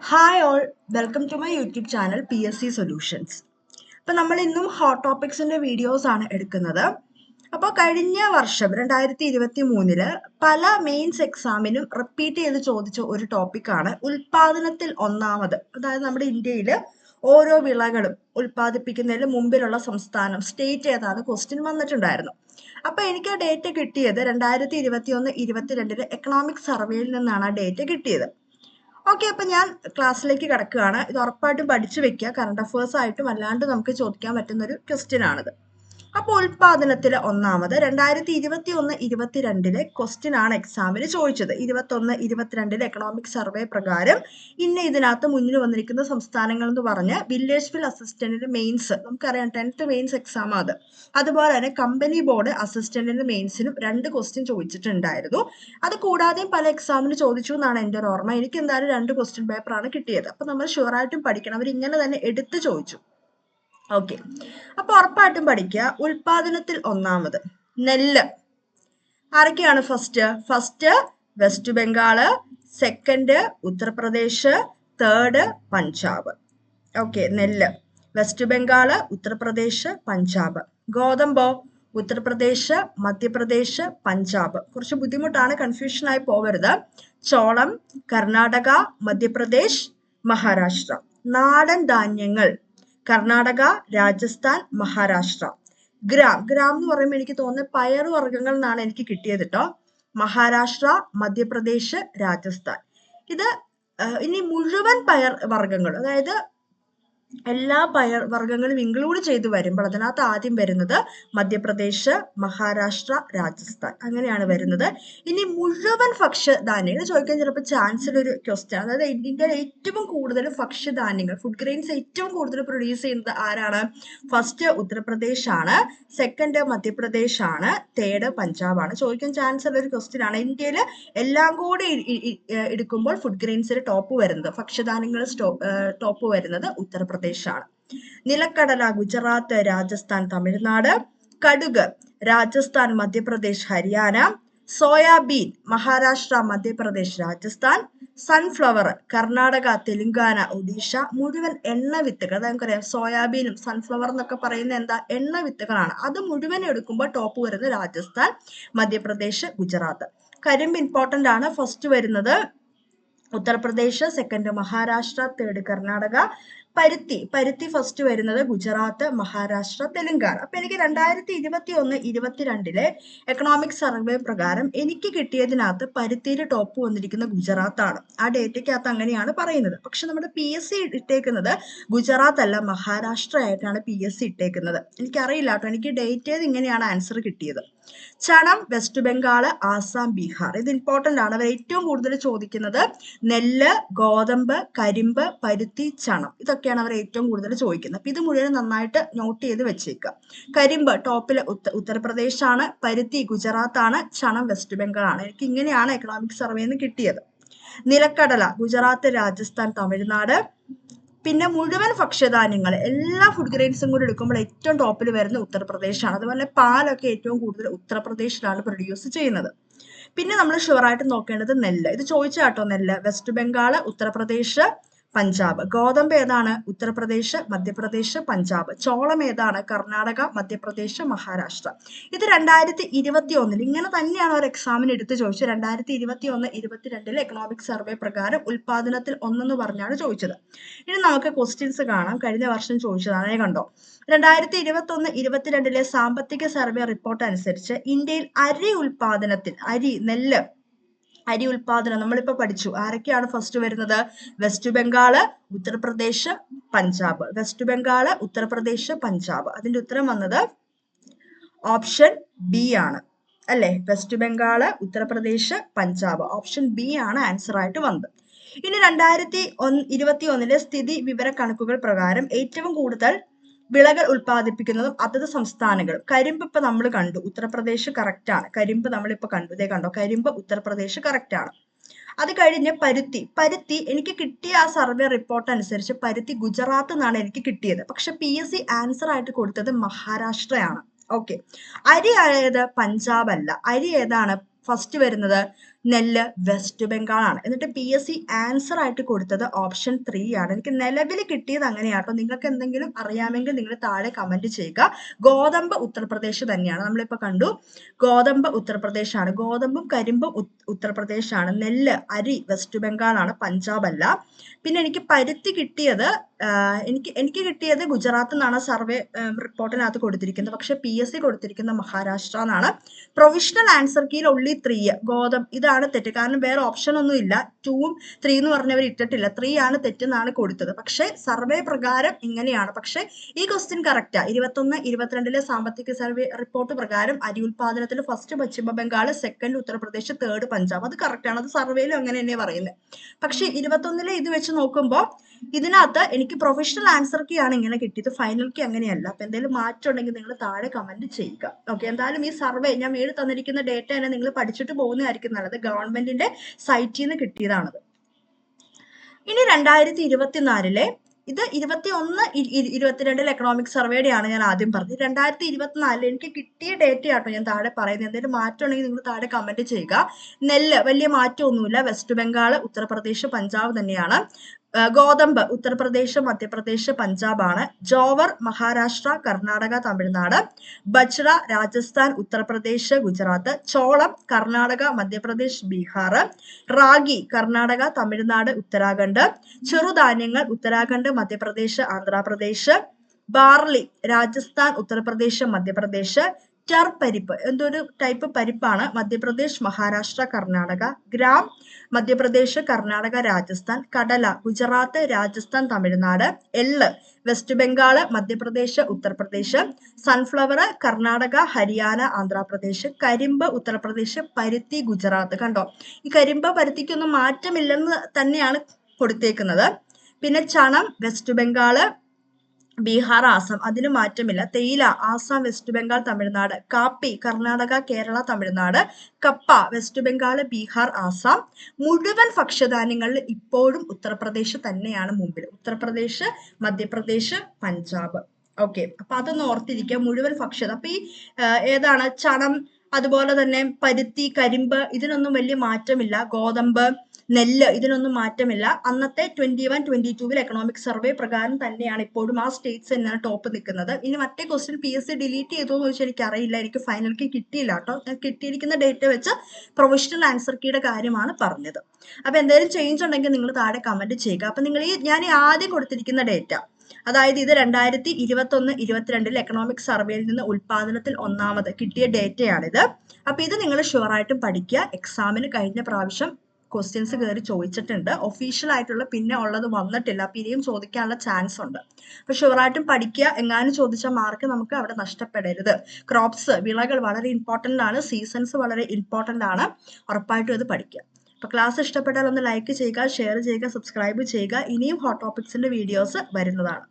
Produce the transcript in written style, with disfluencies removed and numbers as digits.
Hi all, welcome to my YouTube channel PSC solutions. അപ്പം നമ്മൾ ഇന്നും ഹോട്ട് ടോപ്പിക്സിൻ്റെ വീഡിയോസ് ആണ് എടുക്കുന്നത്. അപ്പോൾ കഴിഞ്ഞ വർഷം 2023 പല മെയിൻസ് എക്സാമിനും റിപ്പീറ്റ് ചെയ്ത് ചോദിച്ച ഒരു ടോപ്പിക്കാണ് ഉൽപാദനത്തിൽ ഒന്നാമത്. അതായത് നമ്മുടെ ഇന്ത്യയിൽ ഓരോ വിളകളും ഉൽപ്പാദിപ്പിക്കുന്നതിൽ മുമ്പിലുള്ള സംസ്ഥാനം സ്റ്റേറ്റ് ഏതാണ് ക്വസ്റ്റ്യൻ വന്നിട്ടുണ്ടായിരുന്നു. അപ്പോൾ എനിക്ക് ആ ഡേറ്റ് കിട്ടിയത് 2021-22 എക്കണോമിക് സർവേയിൽ നിന്നാണ് ആ ഡേറ്റ് കിട്ടിയത്. ഓക്കെ, അപ്പം ഞാൻ ക്ലാസ്സിലേക്ക് കിടക്കുകയാണ്. ഇത് ഉറപ്പായിട്ടും പഠിച്ചു വെക്കുക. കറണ്ട് അഫേഴ്സ് ആയിട്ടും അല്ലാണ്ട് നമുക്ക് ചോദിക്കാൻ പറ്റുന്ന ഒരു ക്വസ്റ്റ്യൻ ആണിത്. അപ്പോൾ ഉൽപാദനത്തിൽ ഒന്നാമത് 2021-22 ക്വസ്റ്റ്യൻ ആണ് എക്സാമിന് ചോദിച്ചത്. 21-22 എക്കണോമിക് സർവേ പ്രകാരം ഇതിനകത്ത് മുന്നിൽ വന്നിരിക്കുന്ന സംസ്ഥാനങ്ങൾ എന്ന് പറഞ്ഞ് വില്ലേജ് ഫിൽ അസിസ്റ്റന്റിന്റെ മെയിൻസ്, നമുക്കറിയാം 10th മെയിൻസ് എക്സാം അത്. അതുപോലെ തന്നെ കമ്പനി ബോർഡ് അസിസ്റ്റന്റിന്റെ മെയിൻസിനും 2 ക്വസ്റ്റ്യൻ ചോദിച്ചിട്ടുണ്ടായിരുന്നു. അത് കൂടാതെയും പല എക്സാമിന് ചോദിച്ചു എന്നാണ് എൻ്റെ ഒരു ഓർമ്മ. എനിക്ക് എന്തായാലും 2 ക്വസ്റ്റ്യൻ പേപ്പറാണ് കിട്ടിയത്. അപ്പം നമ്മൾ ഷുവറായിട്ടും പഠിക്കണം. അവർ ഇങ്ങനെ തന്നെ എടുത്ത് ചോദിച്ചു. ഓക്കെ, അപ്പൊ ഉറപ്പായിട്ടും പഠിക്കുക. ഉൽപാദനത്തിൽ ഒന്നാമത് നെല്ല്. ആരൊക്കെയാണ് first west Bengal, second Uttar Pradesh, third Punjab. Okay, നെല്ല് വെസ്റ്റ് ബംഗാള്, ഉത്തർപ്രദേശ്, പഞ്ചാബ്. ഗോതമ്പോ ഉത്തർപ്രദേശ്, മധ്യപ്രദേശ്, പഞ്ചാബ്. കുറച്ച് ബുദ്ധിമുട്ടാണ്, കൺഫ്യൂഷൻ ആയി പോകരുത്. ചോളം കർണാടക, മധ്യപ്രദേശ്, മഹാരാഷ്ട്ര. നാടൻ ധാന്യങ്ങൾ കർണാടക, രാജസ്ഥാൻ, മഹാരാഷ്ട്ര. ഗ്രാം എന്ന് പറയുമ്പോൾ എനിക്ക് തോന്നുന്നത് പയറു വർഗ്ഗങ്ങൾ എന്നാണ് എനിക്ക് കിട്ടിയത് കേട്ടോ. മഹാരാഷ്ട്ര, മധ്യപ്രദേശ്, രാജസ്ഥാൻ. ഇത് ഇനി മുഴുവൻ പയർ വർഗ്ഗങ്ങൾ, അതായത് എല്ലാ പയർ വർഗ്ഗങ്ങളും ഇൻക്ലൂഡ് ചെയ്ത് വരുമ്പോൾ അതിനകത്ത് ആദ്യം വരുന്നത് മധ്യപ്രദേശ്, മഹാരാഷ്ട്ര, രാജസ്ഥാൻ, അങ്ങനെയാണ് വരുന്നത്. ഇനി മുഴുവൻ ഭക്ഷ്യധാന്യങ്ങൾ ചോദിക്കാൻ ചിലപ്പോൾ ചാൻസ് ഒരു ക്വസ്റ്റ്യൻ. അതായത് ഇന്ത്യയിൽ ഏറ്റവും കൂടുതൽ ഭക്ഷ്യധാന്യങ്ങൾ, ഫുഡ് ഗ്രെയിൻസ് ഏറ്റവും കൂടുതൽ പ്രൊഡ്യൂസ് ചെയ്യുന്നത് ആരാണ്? ഫസ്റ്റ് ഉത്തർപ്രദേശ് ആണ്, സെക്കൻഡ് മധ്യപ്രദേശ് ആണ്, തേർഡ് പഞ്ചാബ് ആണ്. ചോദിക്കാൻ ചാൻസ് ഉള്ള ഒരു ക്വസ്റ്റ്യൻ ആണ്. ഇന്ത്യയിൽ എല്ലാം കൂടി എടുക്കുമ്പോൾ ഫുഡ് ഗ്രെയിൻസിൽ ടോപ്പ് വരുന്നത്, ഭക്ഷ്യധാന്യങ്ങൾ ടോപ്പ് വരുന്നത് ഉത്തർപ്രദേശ് ആണ്. നിലക്കടല ഗുജറാത്ത്, രാജസ്ഥാൻ, തമിഴ്നാട്. കടുക് രാജസ്ഥാൻ, മധ്യപ്രദേശ്, ഹരിയാന. സോയാബീൻ മഹാരാഷ്ട്ര, മധ്യപ്രദേശ്, രാജസ്ഥാൻ. സൺഫ്ലവർ കർണാടക, തെലുങ്കാന, ഒഡീഷ. മുഴുവൻ എണ്ണ വിത്തുകൾ, അതായത് നമുക്കറിയാം സോയാബീനും സൺഫ്ലവർ എന്നൊക്കെ പറയുന്നത് എന്താ, എണ്ണ വിത്തുകളാണ്. അത് മുഴുവൻ എടുക്കുമ്പോൾ ടോപ്പ് വരുന്നത് രാജസ്ഥാൻ, മധ്യപ്രദേശ്, ഗുജറാത്ത്. കരിമ്പ് ഇമ്പോർട്ടന്റ് ആണ്. ഫസ്റ്റ് വരുന്നത് ഉത്തർപ്രദേശ്, സെക്കൻഡ് മഹാരാഷ്ട്ര, തേർഡ് കർണാടക. പരുത്തി ഫസ്റ്റ് വരുന്നത് ഗുജറാത്ത്, മഹാരാഷ്ട്ര, തെലുങ്കാന. അപ്പൊ എനിക്ക് 2021-22 എക്കണോമിക് സർവേ പ്രകാരം എനിക്ക് കിട്ടിയതിനകത്ത് പരുത്തിയിൽ ടോപ്പ് വന്നിരിക്കുന്ന ഗുജറാത്താണ്. ആ ഡേറ്റയ്ക്കകത്ത് അങ്ങനെയാണ് പറയുന്നത്. പക്ഷെ നമ്മുടെ PSC ഇട്ടേക്കുന്നത് ഗുജറാത്ത് അല്ല, മഹാരാഷ്ട്ര ആയിട്ടാണ് PSC ഇട്ടേക്കുന്നത്. എനിക്കറിയില്ല കേട്ടോ, എനിക്ക് ഡേറ്റ് ഇങ്ങനെയാണ് ആൻസർ കിട്ടിയത്. ചണം വെസ്റ്റ് ബംഗാൾ, ആസാം, ബീഹാർ. ഇത് ഇമ്പോർട്ടന്റ് ആണ്. അവർ ഏറ്റവും കൂടുതൽ ചോദിക്കുന്നത് നെല്ല്, ഗോതമ്പ്, കരിമ്പ്, പരുത്തി, ചണം. ഇതൊക്കെയാണ് അവർ ഏറ്റവും കൂടുതൽ ചോദിക്കുന്നത്. അപ്പൊ ഇത് മുഴുവൻ നന്നായിട്ട് നോട്ട് ചെയ്ത് വെച്ചേക്കുക. കരിമ്പ് ടോപ്പിൽ ഉത്തർപ്രദേശ് ആണ്, പരുത്തി ഗുജറാത്ത് ആണ്, ചണം വെസ്റ്റ് ബംഗാൾ ആണ്. എനിക്ക് ഇങ്ങനെയാണ് എക്കണോമിക് സർവേന്ന് കിട്ടിയത്. നിലക്കടല ഗുജറാത്ത്, രാജസ്ഥാൻ, തമിഴ്നാട്. പിന്നെ മുഴുവൻ ഭക്ഷ്യധാന്യങ്ങൾ എല്ലാ ഫുഡ് ഗ്രെയിൻസും കൂടി എടുക്കുമ്പോൾ ഏറ്റവും ടോപ്പിൽ വരുന്ന ഉത്തർപ്രദേശാണ്. അതുപോലെ പാലൊക്കെ ഏറ്റവും കൂടുതൽ ഉത്തർപ്രദേശിലാണ് പ്രൊഡ്യൂസ് ചെയ്യുന്നത്. പിന്നെ നമ്മൾ ഷുവറായിട്ട് നോക്കേണ്ടത് നെല്ല്. ഇത് ചോദിച്ചാട്ടോ നെല്ല്. വെസ്റ്റ് ബംഗാൾ, ഉത്തർപ്രദേശ്, പഞ്ചാബ്. ഗോതമ്പ് ഏതാണ്? ഉത്തർപ്രദേശ്, മധ്യപ്രദേശ്, പഞ്ചാബ്. ചോളം ഏതാണ്? കർണാടക, മധ്യപ്രദേശ്, മഹാരാഷ്ട്ര. ഇത് 2021 ഇങ്ങനെ തന്നെയാണ് ഒരു എക്സാമിന് എടുത്ത് ചോദിച്ചത്. 2021-22 എക്കണോമിക് സർവേ പ്രകാരം ഉൽപാദനത്തിൽ ഒന്നെന്ന് പറഞ്ഞാണ് ചോദിച്ചത്. ഇനി നമുക്ക് ക്വസ്റ്റ്യൻസ് കാണാം. കഴിഞ്ഞ വർഷം ചോദിച്ചതാണ്, കണ്ടോ. 2021-22 സാമ്പത്തിക സർവേ റിപ്പോർട്ട് അനുസരിച്ച് ഇന്ത്യയിൽ അരി ഉൽപാദനം നമ്മളിപ്പോ പഠിച്ചു. ആരൊക്കെയാണ് ഫസ്റ്റ് വരുന്നത്? വെസ്റ്റ് ബംഗാള്, ഉത്തർപ്രദേശ്, പഞ്ചാബ്. വെസ്റ്റ് ബംഗാള്, ഉത്തർപ്രദേശ്, പഞ്ചാബ്. അതിന്റെ ഉത്തരം വന്നത് ഓപ്ഷൻ ബി ആണ് അല്ലെ. West Bengal, Uttar Pradesh, Punjab. Option B ആണ് ആൻസർ ആയിട്ട് വന്നത്. ഇനി 2021 സ്ഥിതി വിവര കണക്കുകൾ പ്രകാരം ഏറ്റവും കൂടുതൽ വിളകൾ ഉൽപ്പാദിപ്പിക്കുന്നതും അതത് സംസ്ഥാനങ്ങളും. കരിമ്പ് ഇപ്പൊ നമ്മൾ കണ്ടു, ഉത്തർപ്രദേശ് കറക്റ്റ് ആണ്. കരിമ്പ് നമ്മളിപ്പോ കണ്ടു, ഇതേ കണ്ടോ, കരിമ്പ് ഉത്തർപ്രദേശ് കറക്റ്റ് ആണ്. അത് കഴിഞ്ഞ് പരുത്തി എനിക്ക് കിട്ടിയ ആ സർവേ റിപ്പോർട്ട് അനുസരിച്ച് പരുത്തി ഗുജറാത്ത് നിന്നാണ് എനിക്ക് കിട്ടിയത്. പക്ഷെ PSC ആൻസർ ആയിട്ട് കൊടുത്തത് മഹാരാഷ്ട്രയാണ്. ഓക്കെ, അരി ഏത്? പഞ്ചാബ് അല്ല. അരി ഏതാണ് ഫസ്റ്റ് വരുന്നത്? നെല്ല് വെസ്റ്റ് ബംഗാൾ ആണ്. എന്നിട്ട് PSC ആൻസർ ആയിട്ട് കൊടുത്തത് ഓപ്ഷൻ 3 ആണ്. എനിക്ക് നിലവിൽ കിട്ടിയത് അങ്ങനെയാട്ടോ. നിങ്ങൾക്ക് എന്തെങ്കിലും അറിയാമെങ്കിൽ നിങ്ങൾ താഴെ കമന്റ് ചെയ്യുക. ഗോതമ്പ് ഉത്തർപ്രദേശ് തന്നെയാണ്. നമ്മളിപ്പോ കണ്ടു ഗോതമ്പ് ഉത്തർപ്രദേശ് ആണ്. ഗോതമ്പും കരിമ്പും ഉത്തർപ്രദേശ് ആണ്. നെല്ല് അരി വെസ്റ്റ് ബംഗാൾ ആണ്, പഞ്ചാബ് അല്ല. പിന്നെ എനിക്ക് പരുത്തി കിട്ടിയത് എനിക്ക് കിട്ടിയത് ഗുജറാത്ത് നിന്നാണ് സർവേ റിപ്പോർട്ടിനകത്ത് കൊടുത്തിരിക്കുന്നത്. പക്ഷെ PSC കൊടുത്തിരിക്കുന്ന മഹാരാഷ്ട്ര എന്നാണ്. പ്രൊവിഷണൽ ആൻസർ കീയിൽ ഒള്ളി 3 ഗോതമ്പ്, ഇതാണ് തെറ്റ്. കാരണം വേറെ ഓപ്ഷൻ ഒന്നും ഇല്ല. 2ഉം 3 എന്ന് പറഞ്ഞവർ ഇട്ടിട്ടില്ല. 3 ആണ് തെറ്റെന്നാണ് കൊടുത്തത്. പക്ഷെ സർവേ പ്രകാരം ഇങ്ങനെയാണ്. പക്ഷെ ഈ ക്വസ്റ്റ്യൻ കറക്റ്റാ. 21-22 സാമ്പത്തിക സർവേ റിപ്പോർട്ട് പ്രകാരം അരി ഉൽപാദനത്തിൽ ഫസ്റ്റ് പശ്ചിമ ബംഗാൾ, സെക്കൻഡ് ഉത്തർപ്രദേശ്, തേർഡ് പഞ്ചാബ്. അത് കറക്റ്റാണ്. അത് സർവേയിലും അങ്ങനെ തന്നെ പറയുന്നത്. പക്ഷെ 21 ഇത് വെച്ച് നോക്കുമ്പോൾ ഇതിനകത്ത് എനിക്ക് പ്രൊഫഷണൽ ആൻസർ കീ ആണ് ഇങ്ങനെ കിട്ടിയത്. ഫൈനൽ കീ അങ്ങനെയല്ല. അപ്പൊ എന്തെങ്കിലും മാറ്റം ഉണ്ടെങ്കിൽ നിങ്ങൾ താഴെ കമന്റ് ചെയ്യുക. ഓക്കെ, എന്തായാലും ഈ സർവേ ഞാൻ മേളിൽ തന്നിരിക്കുന്ന ഡേറ്റ തന്നെ നിങ്ങൾ പഠിച്ചിട്ട് പോകുന്നതായിരിക്കും നല്ലത്. ഗവൺമെന്റിന്റെ സൈറ്റിൽ നിന്ന് കിട്ടിയതാണത്. ഇനി 2024 ഇത് 21-22 എക്കണോമിക് സർവേയുടെ ആണ് ഞാൻ ആദ്യം പറഞ്ഞത്. 2024 എനിക്ക് കിട്ടിയ ഡേറ്റ ആട്ടോ ഞാൻ താഴെ പറയുന്നത്. എന്തെങ്കിലും മാറ്റം ഉണ്ടെങ്കിൽ നിങ്ങൾ താഴെ കമന്റ് ചെയ്യുക. നെല്ല് വലിയ മാറ്റമൊന്നുമില്ല. വെസ്റ്റ് ബംഗാൾ, ഉത്തർപ്രദേശ്, പഞ്ചാബ് തന്നെയാണ്. ഗോതമ്പ് ഉത്തർപ്രദേശ്, മധ്യപ്രദേശ്, പഞ്ചാബ് ആണ്. ജോവർ മഹാരാഷ്ട്ര, കർണാടക, തമിഴ്നാട്. ബജ്റ രാജസ്ഥാൻ, ഉത്തർപ്രദേശ്, ഗുജറാത്ത്. ചോളം കർണാടക, മധ്യപ്രദേശ്, ബീഹാർ. റാഗി കർണാടക, തമിഴ്നാട്, ഉത്തരാഖണ്ഡ്. ചെറുധാന്യങ്ങൾ ഉത്തരാഖണ്ഡ്, മധ്യപ്രദേശ്, ആന്ധ്രാപ്രദേശ്. ബാർലി രാജസ്ഥാൻ, ഉത്തർപ്രദേശ്, മധ്യപ്രദേശ്. പരിപ്പ് എന്തൊരു ടൈപ്പ് പരിപ്പാണ്. മധ്യപ്രദേശ്, മഹാരാഷ്ട്ര, കർണാടക. ഗ്രാം മധ്യപ്രദേശ്, കർണാടക, രാജസ്ഥാൻ. കടല ഗുജറാത്ത്, രാജസ്ഥാൻ, തമിഴ്നാട്. എള്ള് വെസ്റ്റ് ബംഗാൾ, മധ്യപ്രദേശ്, ഉത്തർപ്രദേശ്. സൺഫ്ലവർ കർണാടക, ഹരിയാന, ആന്ധ്രാപ്രദേശ്. കരിമ്പ് ഉത്തർപ്രദേശ്, പരുത്തി ഗുജറാത്ത്. കണ്ടോ, ഈ കരിമ്പ് പരുത്തിക്കൊന്നും മാറ്റമില്ലെന്ന് തന്നെയാണ് കൊടുത്തേക്കുന്നത്. പിന്നെ ചണം വെസ്റ്റ് ബംഗാൾ, ബീഹാർ, ആസാം, അതിന് മാറ്റമില്ല. തേയില ആസാം, വെസ്റ്റ് ബംഗാൾ, തമിഴ്നാട്. കാപ്പി കർണാടക, കേരള, തമിഴ്നാട്. കപ്പ വെസ്റ്റ് ബംഗാൾ, ബീഹാർ, ആസാം. മുഴുവൻ ഭക്ഷ്യധാന്യങ്ങളിൽ ഇപ്പോഴും ഉത്തർപ്രദേശ് തന്നെയാണ് മുമ്പിൽ. ഉത്തർപ്രദേശ്, മധ്യപ്രദേശ്, പഞ്ചാബ്. ഓക്കെ, അപ്പൊ അതൊന്ന് ഓർത്തിരിക്കുക. മുഴുവൻ ഭക്ഷ്യം. അപ്പൊ ഈ ഏതാണ് ചണം, അതുപോലെ തന്നെ പരുത്തി, കരിമ്പ്, ഇതിനൊന്നും വലിയ മാറ്റമില്ല. ഗോതമ്പ്, നെല്ല്, ഇതിനൊന്നും മാറ്റമില്ല. അന്നത്തെ 21-22 എക്കണോമിക് സർവേ പ്രകാരം തന്നെയാണ് ഇപ്പോഴും ആ സ്റ്റേറ്റ്സ് തന്നെയാണ് ടോപ്പ് നിൽക്കുന്നത്. ഇനി മറ്റേ ക്വസ്റ്റ്യൻ PSC ഡിലീറ്റ് ചെയ്തോ എന്ന് ചോദിച്ചാൽ എനിക്ക് അറിയില്ല. എനിക്ക് ഫൈനൽ കീ കിട്ടിയില്ല കേട്ടോ. ഞാൻ കിട്ടിയിരിക്കുന്ന ഡേറ്റ വെച്ച് പ്രൊവിഷണൽ ആൻസർ കീയുടെ കാര്യമാണ് പറഞ്ഞത്. അപ്പൊ എന്തെങ്കിലും ചേഞ്ച് ഉണ്ടെങ്കിൽ നിങ്ങൾ താഴെ കമന്റ് ചെയ്യുക. അപ്പൊ നിങ്ങൾ ഞാൻ ആദ്യം കൊടുത്തിരിക്കുന്ന ഡേറ്റ, അതായത് ഇത് 2021-22 എക്കണോമിക് സർവേയിൽ നിന്ന് ഉൽപാദനത്തിൽ ഒന്നാമത് കിട്ടിയ ഡേറ്റയാണിത്. അപ്പൊ ഇത് നിങ്ങൾ ഷുവർ ആയിട്ടും പഠിക്കുക. എക്സാമിന് കഴിഞ്ഞ പ്രാവശ്യം ക്വസ്റ്റ്യൻസ് കയറി ചോദിച്ചിട്ടുണ്ട്. ഒഫീഷ്യൽ ആയിട്ടുള്ള പിന്നെ ഉള്ളത് വന്നിട്ടില്ല. അപ്പൊ ഇനിയും ചോദിക്കാനുള്ള ചാൻസ് ഉണ്ട്. അപ്പൊ ഷുവറായിട്ടും പഠിക്കുക. എങ്ങാനും ചോദിച്ച മാർക്ക് നമുക്ക് അവിടെ നഷ്ടപ്പെടരുത്. ക്രോപ്സ്, വിളകൾ വളരെ ഇമ്പോർട്ടന്റ് ആണ്. സീസൺസ് വളരെ ഇമ്പോർട്ടന്റ് ആണ്. ഉറപ്പായിട്ടും അത് പഠിക്കുക. അപ്പൊ ക്ലാസ് ഇഷ്ടപ്പെട്ടാൽ ഒന്ന് ലൈക്ക് ചെയ്യുക, ഷെയർ ചെയ്യുക, സബ്സ്ക്രൈബ് ചെയ്യുക. ഇനിയും ഹോട്ട് ടോപ്പിക്സിന്റെ വീഡിയോസ് വരുന്നതാണ്.